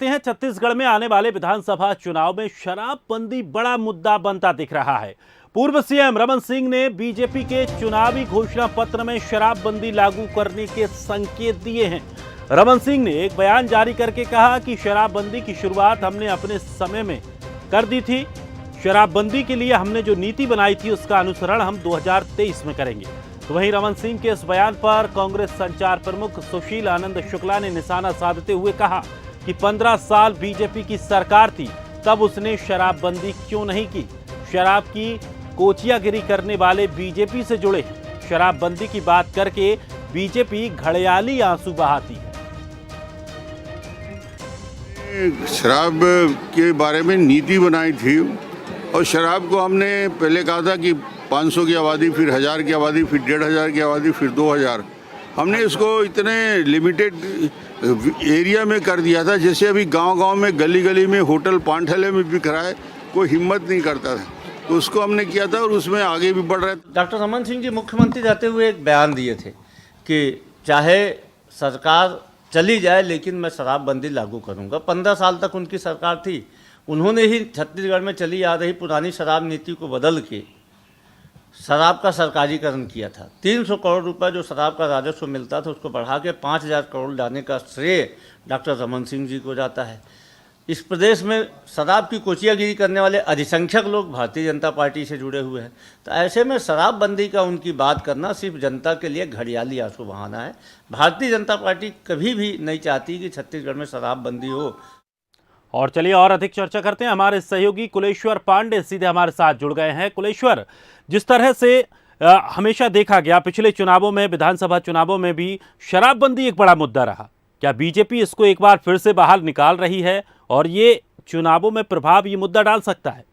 हैं छत्तीसगढ़ में आने वाले विधानसभा चुनाव में शराबबंदी बड़ा मुद्दा बनता दिख रहा है। पूर्व सीएम रमन सिंह ने बीजेपी के चुनावी घोषणा पत्र में शराबबंदी लागू करने के संकेत दिए हैं। रमन सिंह ने एक बयान जारी करके कहा कि शराबबंदी की शुरुआत हमने अपने समय में कर दी थी। शराबबंदी के लिए हमने जो नीति बनाई थी उसका अनुसरण हम 2023 में करेंगे। तो वहीं रमन सिंह के इस बयान पर कांग्रेस संचार प्रमुख सुशील आनंद शुक्ला ने निशाना साधते हुए कहा कि 15 साल बीजेपी की सरकार थी, तब उसने शराबबंदी क्यों नहीं की। शराब की कोचियागिरी करने वाले बीजेपी से जुड़े हैं। शराबबंदी की बात करके बीजेपी घड़ियाली आंसू बहाती है। शराब के बारे में नीति बनाई थी और शराब को हमने पहले कहा था कि 500 की आबादी, फिर 1000 की आबादी, फिर 1500 की आबादी, फिर 2000। हमने इसको इतने लिमिटेड एरिया में कर दिया था, जैसे अभी गांव-गांव में, गली-गली में, होटल पान-ठेले में बिक रहा है, कोई हिम्मत नहीं करता था। तो उसको हमने किया था और उसमें आगे भी बढ़ रहा है। डॉक्टर रमन सिंह जी मुख्यमंत्री रहते हुए एक बयान दिए थे कि चाहे सरकार चली जाए लेकिन मैं शराबबंदी लागू करूंगा। 15 साल तक उनकी सरकार थी, उन्होंने ही छत्तीसगढ़ में चली आ रही पुरानी शराब नीति को बदल के शराब का सरकारीकरण किया था। 300 करोड़ रुपए जो शराब का राजस्व मिलता था उसको बढ़ा के 5000 करोड़ लाने का श्रेय डॉक्टर रमन सिंह जी को जाता है। इस प्रदेश में शराब की कोचियागिरी करने वाले अधिसंख्यक लोग भारतीय जनता पार्टी से जुड़े हुए हैं। तो ऐसे में शराबबंदी का उनकी बात करना सिर्फ जनता के लिए घड़ियाली आंसू बहाना है। भारतीय जनता पार्टी कभी भी नहीं चाहती कि छत्तीसगढ़ में शराबबंदी हो। और चलिए और अधिक चर्चा करते हैं। हमारे सहयोगी कुलेश्वर पांडे सीधे हमारे साथ जुड़ गए हैं। कुलेश्वर, जिस तरह से हमेशा देखा गया पिछले चुनावों में, विधानसभा चुनावों में भी शराबबंदी एक बड़ा मुद्दा रहा, क्या बीजेपी इसको एक बार फिर से बाहर निकाल रही है और ये चुनावों में प्रभाव ये मुद्दा डाल सकता है?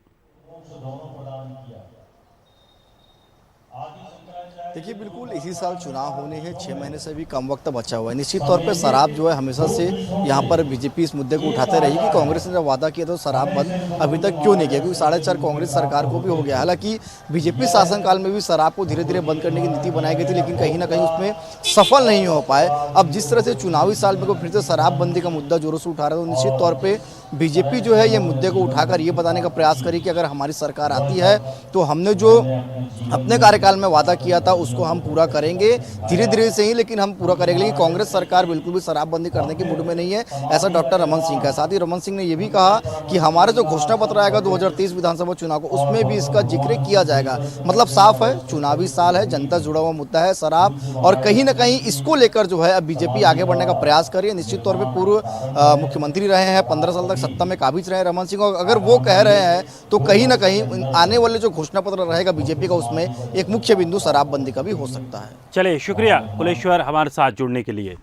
देखिए, बिल्कुल इसी साल चुनाव होने हैं, 6 महीने से भी कम वक्त बचा हुआ है। निश्चित तौर पे शराब जो है हमेशा से यहाँ पर बीजेपी इस मुद्दे को उठाते रही कि कांग्रेस ने जब वादा किया तो शराब बंद अभी तक क्यों नहीं किया, क्योंकि 4.5 कांग्रेस सरकार को भी हो गया। हालांकि बीजेपी शासनकाल में भी शराब को धीरे धीरे बंद करने की नीति बनाई गई थी, लेकिन कहीं ना कहीं उसमें सफल नहीं हो पाए। अब जिस तरह से चुनावी साल में फिर से शराबबंदी का मुद्दा जोरों से उठा रहे हैं, तो निश्चित तौर पर बीजेपी जो है ये मुद्दे को उठाकर ये बताने का प्रयास करी कि अगर हमारी सरकार आती है तो हमने जो अपने कार्यकाल में वादा किया था उसको हम पूरा करेंगे, धीरे धीरे से ही लेकिन हम पूरा करेंगे। लेकिन कांग्रेस सरकार बिल्कुल भी शराबबंदी करने की मूड में नहीं है, ऐसा डॉक्टर रमन सिंह का। साथ ही रमन सिंह ने यह भी कहा कि हमारा जो घोषणा पत्र आएगा 2023 विधानसभा चुनाव को, उसमें भी इसका जिक्र किया जाएगा। मतलब साफ है, चुनावी साल है, जनता जुड़ा हुआ मुद्दा है शराब, और कहीं ना कहीं इसको लेकर जो है अब बीजेपी आगे बढ़ने का प्रयास कर रही है। निश्चित तौर पर पूर्व मुख्यमंत्री रहे हैं, 15 साल तक सत्ता में काबिज रहे रमन सिंह, और अगर वो कह रहे हैं तो कहीं ना कहीं आने वाले जो घोषणा पत्र रहेगा बीजेपी का, उसमें एक मुख्य बिंदु शराबबंदी का भी हो सकता है। चलिए, शुक्रिया कुलेश्वर हमारे साथ जुड़ने के लिए।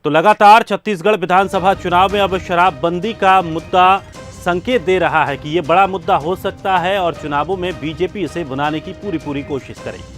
तो लगातार छत्तीसगढ़ विधानसभा चुनाव में अब शराबबंदी का मुद्दा संकेत दे रहा है कि ये बड़ा मुद्दा हो सकता है और चुनावों में बीजेपी इसे बनाने की पूरी कोशिश करेगी।